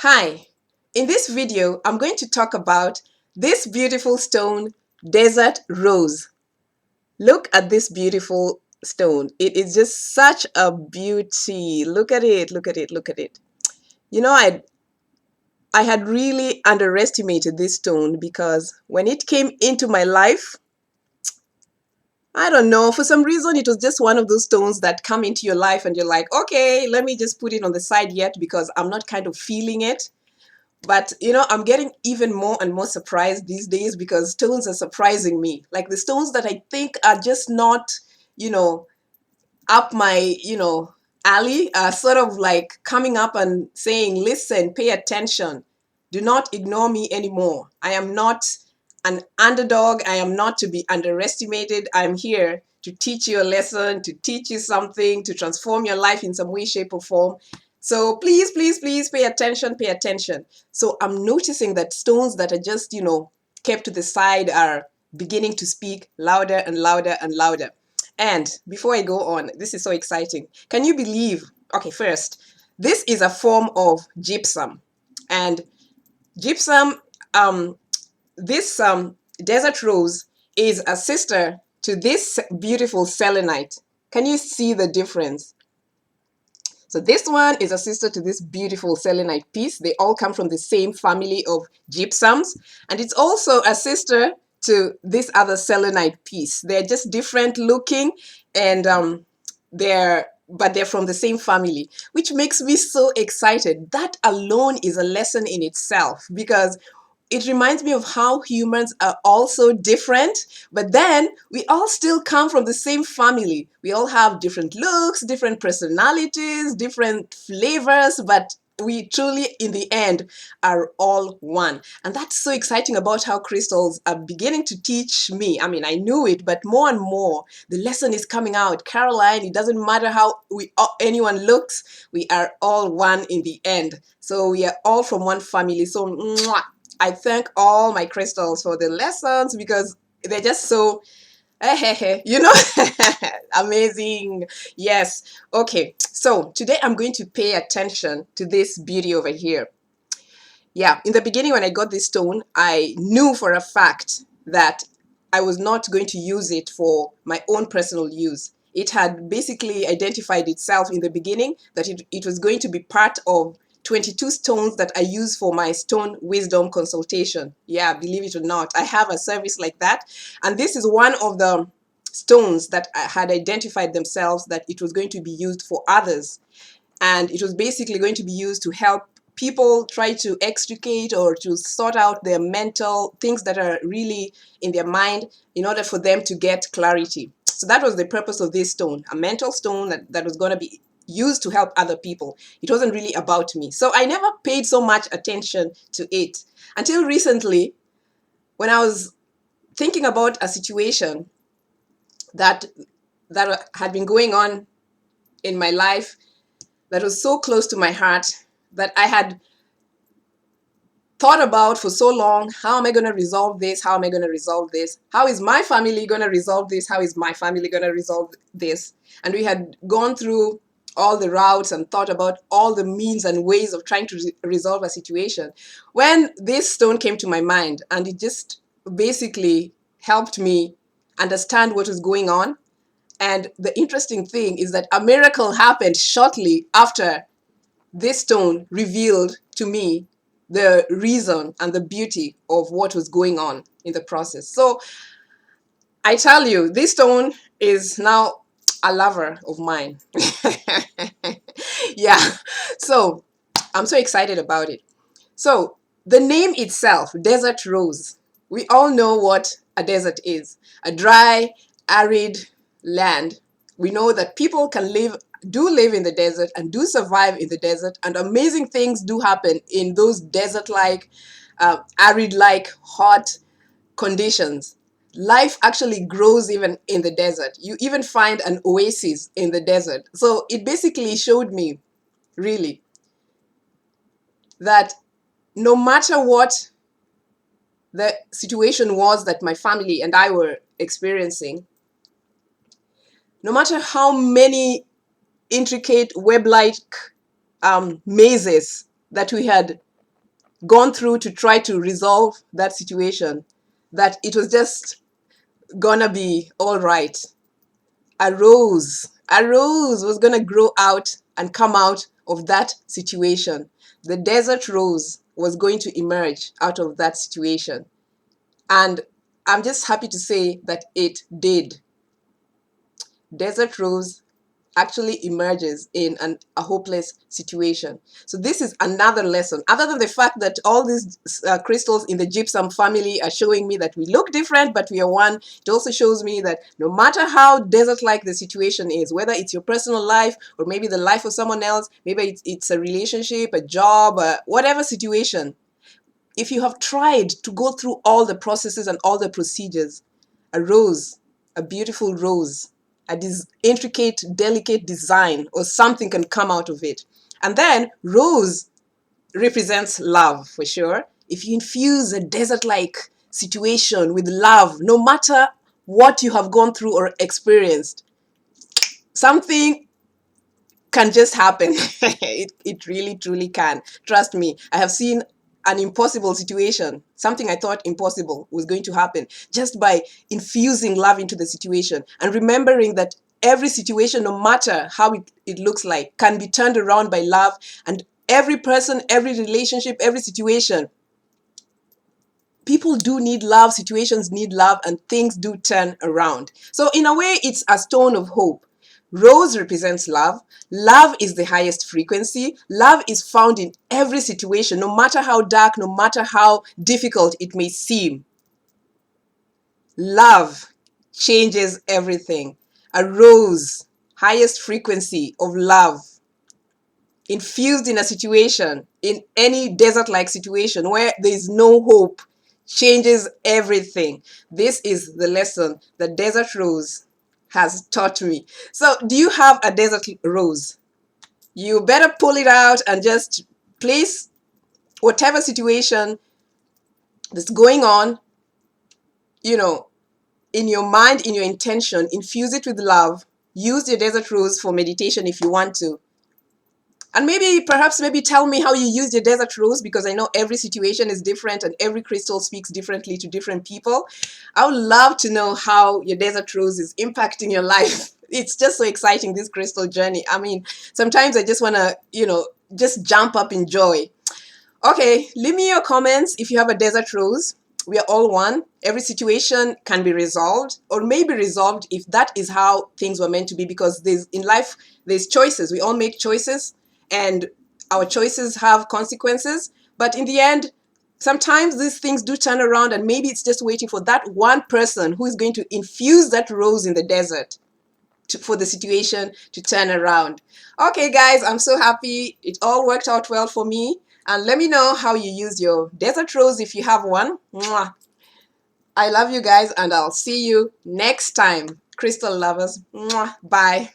Hi, in this video, I'm going to talk about this beautiful stone, desert rose. Look at this beautiful stone. It is just such a beauty. Look at it, look at it, look at it. You know, I had really underestimated this stone because when it came into my life, I don't know, for some reason it was just one of those stones that come into your life and you're like, okay, let me just put it on the side yet because I'm not kind of feeling it. But I'm getting even more and more surprised these days because stones are surprising me. Like the stones that I think are just not, you know, up my, alley are sort of like coming up and saying, listen, pay attention. Do not ignore me anymore. I am not an underdog. I am not to be underestimated. I'm here to teach you a lesson, to teach you something, to transform your life in some way, shape, or form. So please, please, please pay attention, pay attention. So I'm noticing that stones that are just, kept to the side are beginning to speak louder and louder and louder. And before I go on, this is so exciting. Can you believe? Okay, first, this is a form of gypsum. And gypsum, this desert rose is a sister to this beautiful selenite. Can you see the difference? So this one is a sister to this beautiful selenite piece. They all come from the same family of gypsums. And it's also a sister to this other selenite piece. They're just different looking and they're from the same family, which makes me so excited. That alone is a lesson in itself because it reminds me of how humans are also different, but then we all still come from the same family. We all have different looks, different personalities, different flavors, but we truly, in the end, are all one. And that's so exciting about how crystals are beginning to teach me. I mean, I knew it, but more and more, the lesson is coming out. Caroline, it doesn't matter how anyone looks, we are all one in the end. So we are all from one family. So, mwah, I thank all my crystals for the lessons because they're just so, amazing. Yes. Okay. So today I'm going to pay attention to this beauty over here. Yeah. In the beginning, when I got this stone, I knew for a fact that I was not going to use it for my own personal use. It had basically identified itself in the beginning that it was going to be part of 22 stones that I use for my stone wisdom consultation. Yeah, believe it or not, I have a service like that. And this is one of the stones that had identified themselves that it was going to be used for others. And it was basically going to be used to help people try to extricate or to sort out their mental things that are really in their mind in order for them to get clarity. So that was the purpose of this stone, a mental stone that was going to be used to help other people. It wasn't really about me. So I never paid so much attention to it until recently when I was thinking about a situation that had been going on in my life that was so close to my heart that I had thought about for so long. How am I going to resolve this? How am I going to resolve this? How is my family going to resolve this? How is my family going to resolve this? And we had gone through all the routes and thought about all the means and ways of trying to resolve a situation. When this stone came to my mind, and it just basically helped me understand what was going on. And the interesting thing is that a miracle happened shortly after this stone revealed to me the reason and the beauty of what was going on in the process. So I tell you, this stone is now a lover of mine. Yeah. So I'm so excited about it. So the name itself, desert rose, we all know what a desert is. A dry, arid land. We know that people do live in the desert and do survive in the desert, and amazing things do happen in those desert-like, arid-like, hot conditions. Life actually grows even in the desert. You even find an oasis in the desert. So it basically showed me, really, that no matter what the situation was that my family and I were experiencing, no matter how many intricate web-like mazes that we had gone through to try to resolve that situation, that it was just gonna be all right. A rose was gonna grow out and come out of that situation. The desert rose was going to emerge out of that situation. And I'm just happy to say that it did. Desert rose actually emerges in a hopeless situation. So this is another lesson. Other than the fact that all these crystals in the gypsum family are showing me that we look different, but we are one, it also shows me that no matter how desert-like the situation is, whether it's your personal life or maybe the life of someone else, maybe it's a relationship, a job, whatever situation, if you have tried to go through all the processes and all the procedures, a rose, a beautiful rose, intricate, delicate design or something can come out of it. And then rose represents love for sure. If you infuse a desert-like situation with love, no matter what you have gone through or experienced, something can just happen. It really, truly can. Trust me, I have seen an impossible situation, something I thought impossible was going to happen, just by infusing love into the situation and remembering that every situation, no matter how it looks like, can be turned around by love. And every person, every relationship, every situation, people do need love, situations need love, and things do turn around. So in a way, it's a stone of hope. Rose represents love. Love is the highest frequency. Love is found in every situation, no matter how dark, no matter how difficult it may seem. Love changes everything. A rose, highest frequency of love, infused in a situation, in any desert-like situation where there is no hope, changes everything. This is the lesson the desert rose has taught me. So do you have a desert rose? You better pull it out and just place whatever situation that's going on, you know, in your mind, in your intention, infuse it with love. Use your desert rose for meditation if you want to. And perhaps tell me how you use your desert rose, because I know every situation is different and every crystal speaks differently to different people. I would love to know how your desert rose is impacting your life. It's just so exciting, this crystal journey. I mean, sometimes I just want to, just jump up in joy. Okay, leave me your comments if you have a desert rose. We are all one. Every situation can be resolved or may be resolved if that is how things were meant to be, because in life, there's choices. We all make choices and our choices have consequences. But in the end, sometimes these things do turn around, and maybe it's just waiting for that one person who is going to infuse that rose in the desert for the situation to turn around. Okay, guys, I'm so happy. It all worked out well for me. And let me know how you use your desert rose if you have one. Mwah. I love you guys, and I'll see you next time. Crystal lovers. Mwah. Bye.